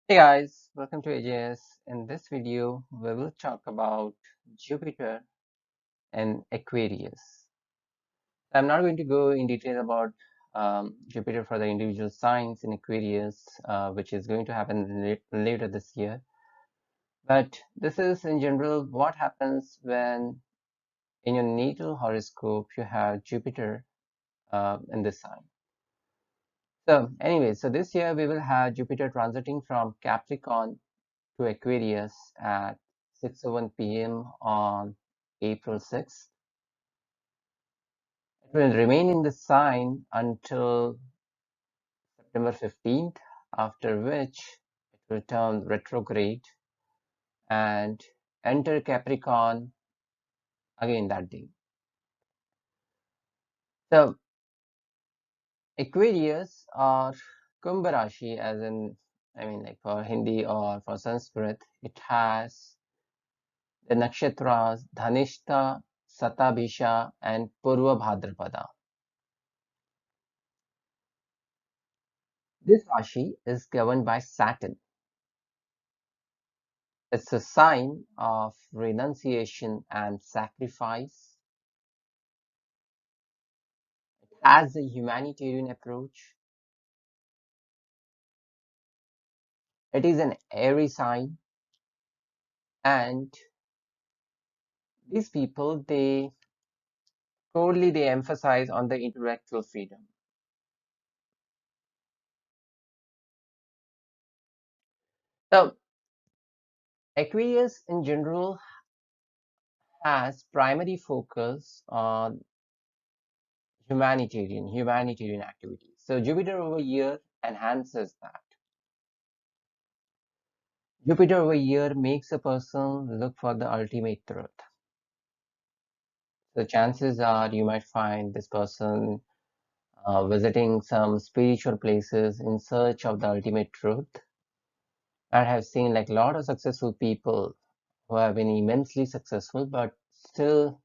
Hey guys, welcome to AJS. In this video, we will talk about Jupiter and Aquarius. I'm not going to go in detail about Jupiter for the individual signs in Aquarius, which is going to happen later this year. But this is in general what happens when in your natal horoscope you have Jupiter in this sign. So this year we will have Jupiter transiting from Capricorn to Aquarius at 6:01 p.m. on April 6th. It will remain in the sign until September 15th, after which it will turn retrograde and enter Capricorn again that day. So Aquarius or Kumbha Rashi, as in, like for Hindi or for Sanskrit, it has the nakshatras Dhanishta, Satabhisha, and Purva Bhadrapada. This Rashi is governed by Saturn. It's a sign of renunciation and sacrifice. It has a humanitarian approach. It is an airy sign, and these people they emphasize on the intellectual freedom. So Aquarius in general has primary focus on humanitarian activities. So Jupiter over here enhances that. Jupiter over here makes a person look for the ultimate truth. The chances are you might find this person visiting some spiritual places in search of the ultimate truth. I have seen like a lot of successful people who have been immensely successful, but still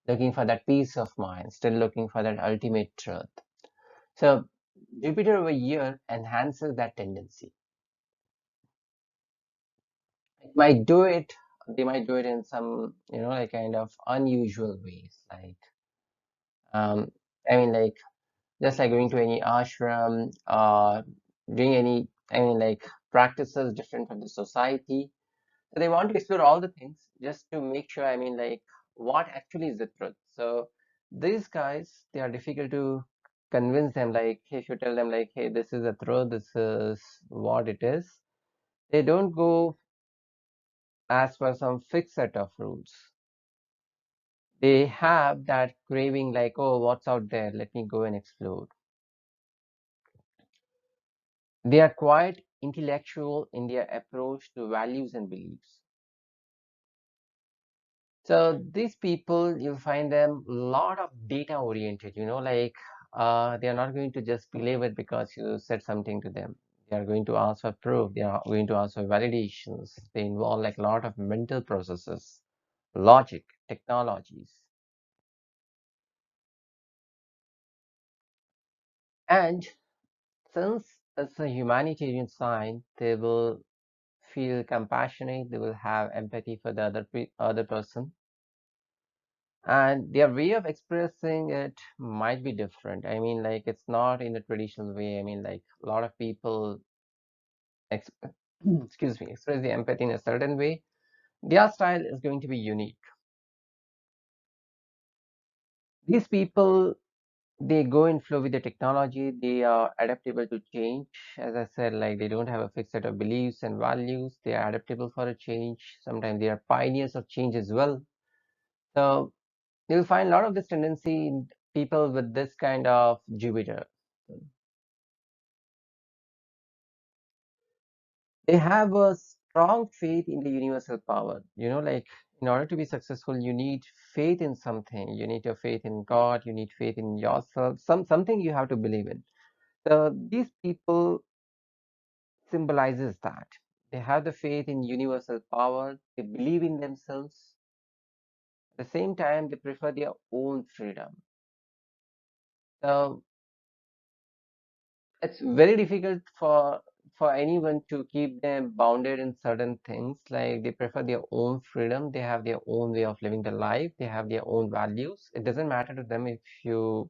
looking for that peace of mind, still looking for that ultimate truth. So Jupiter over here enhances that tendency. It might do it, they might do it in some, like kind of unusual ways. Um, like just like going to any ashram or doing any, like practices different from the society. So they want to explore all the things just to make sure, like what actually is the truth. So these guys, they are difficult to convince them. Like if you tell them like, hey, this is the truth, this is what it is, they don't go as per some fixed set of rules. They have that craving like, oh, what's out there? Let me go and explore. They are quite intellectual in their approach to values and beliefs. So these people, you'll find them a lot of data oriented, they are not going to just believe it because you said something to them. They are going to ask for proof. They are going to ask for validations. They involve like a lot of mental processes, logic, technologies. And since it's a humanitarian sign, they will feel compassionate. They will have empathy for the other person, and their way of expressing it might be different. Like it's not in a traditional way. Like a lot of people ex excuse me, express the empathy in a certain way. Their style is going to be unique. These people, they go in flow with the technology. They are adaptable to change. As I said, like they don't have a fixed set of beliefs and values. They are adaptable for a change. Sometimes they are pioneers of change as well. So you'll find a lot of this tendency in people with this kind of Jupiter. They have a strong faith in the universal power. Like in order to be successful, you need faith in something. You need your faith in God. You need faith in yourself. Something you have to believe in. So these people symbolizes that they have the faith in universal power. They believe in themselves. At the same time, they prefer their own freedom. So it's very difficult for anyone to keep them bounded in certain things. Like they prefer their own freedom, they have their own way of living their life, they have their own values. It doesn't matter to them if you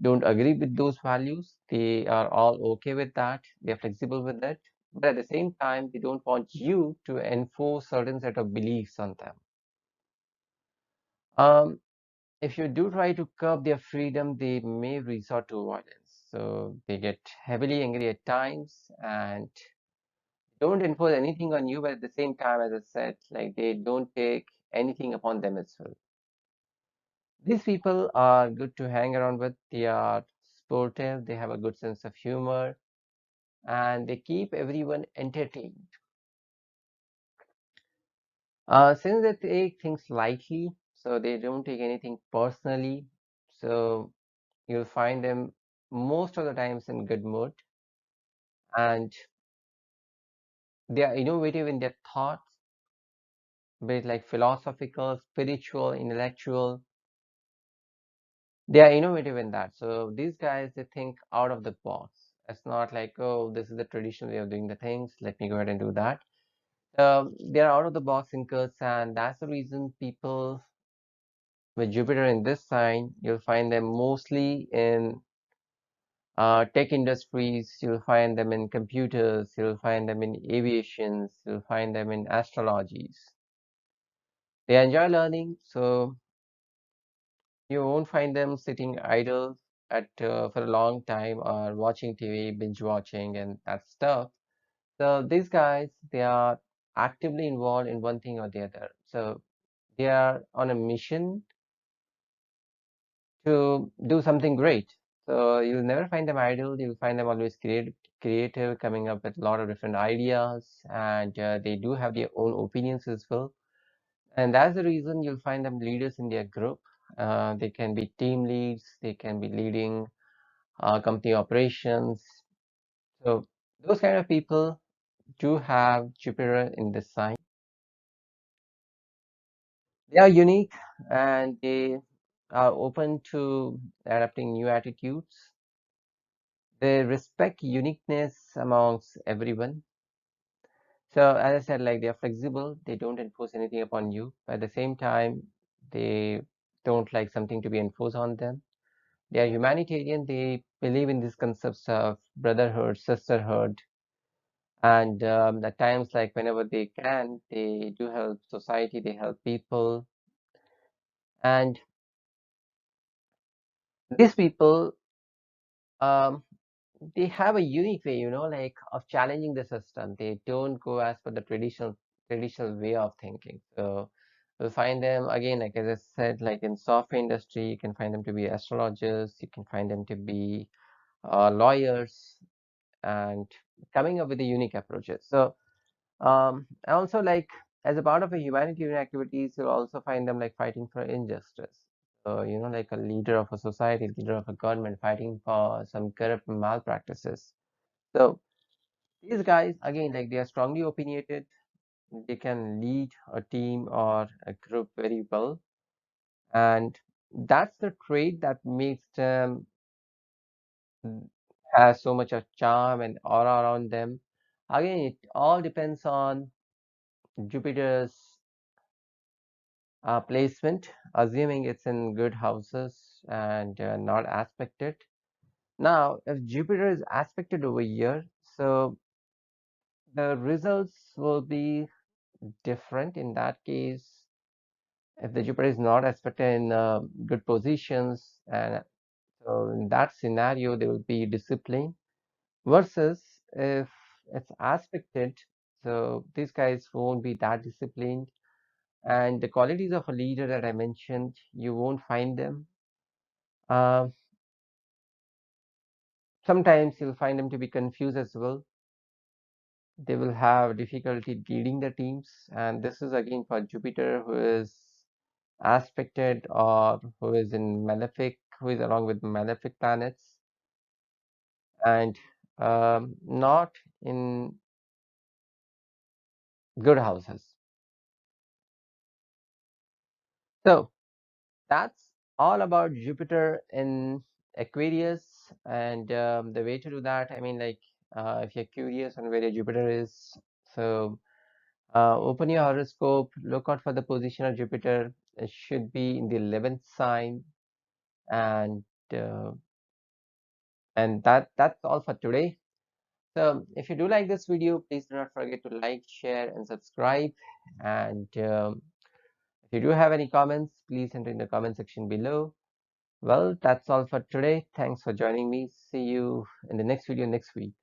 don't agree with those values. They are all okay with that. They're flexible with it. But at the same time, they don't want you to enforce certain set of beliefs on them. Um, if you do try to curb their freedom, they may resort to violence. So they get heavily angry at times and don't enforce anything on you, but at the same time, as I said, like they don't take anything upon them as well. These people are good to hang around with. They are sportive, they have a good sense of humor, and they keep everyone entertained. Since they take things lightly, so they don't take anything personally, so you'll find them most of the times in good mood, and they are innovative in their thoughts, be it like philosophical, spiritual, intellectual. They are innovative in that. So these guys, they think out of the box. It's not like, oh, this is the traditional way of doing the things. Let me go ahead and do that. They're out of the box thinkers, and that's the reason people with Jupiter in this sign, you'll find them mostly in tech industries, you'll find them in computers, you'll find them in aviations, you'll find them in astrologies. They enjoy learning, so you won't find them sitting idle at for a long time or watching TV, binge watching, and that stuff. So these guys, they are actively involved in one thing or the other. So they are on a mission to do something great. So you'll never find them idle. You'll find them always creative, coming up with a lot of different ideas, and they do have their own opinions as well. And that's the reason you'll find them leaders in their group. They can be team leads, they can be leading company operations. So those kind of people do have Jupiter in this sign. They are unique and they are open to adapting new attitudes. They respect uniqueness amongst everyone. So as I said, like they are flexible, they don't enforce anything upon you. At the same time, they don't like something to be enforced on them. They are humanitarian. They believe in these concepts of brotherhood, sisterhood, and at times, like whenever they can, they do help society. They help people, and these people, um, they have a unique way, like of challenging the system. They don't go as per the traditional way of thinking. So you'll find them again, like as I said, like in software industry, you can find them to be astrologers, you can find them to be lawyers, and coming up with the unique approaches. So and also like as a part of a humanitarian activities, you'll also find them like fighting for injustice. So, like a leader of a society, leader of a government fighting for some corrupt malpractices. So these guys, again, like they are strongly opinionated. They can lead a team or a group very well. And that's the trait that makes them has so much of charm and aura around them. Again, it all depends on Jupiter's placement, assuming it's in good houses and not aspected. Now, if Jupiter is aspected over here, so the results will be different in that case. If the Jupiter is not aspected in good positions, and so in that scenario, there will be discipline. Versus if it's aspected, so these guys won't be that disciplined. And the qualities of a leader that I mentioned, you won't find them. Uh, Sometimes you'll find them to be confused as well. They will have difficulty leading the teams, and this is again for Jupiter, who is aspected or who is in malefic, who is along with malefic planets, and not in good houses. So that's all about Jupiter in Aquarius, and the way to do that, I mean, like if you're curious on where your Jupiter is. So open your horoscope, look out for the position of Jupiter. It should be in the 11th sign, and uh, that's all for today. So if you do like this video, please do not forget to like, share, and subscribe. And if you do have any comments, please enter in the comment section below. Well, that's all for today. Thanks for joining me. See you in the next video next week.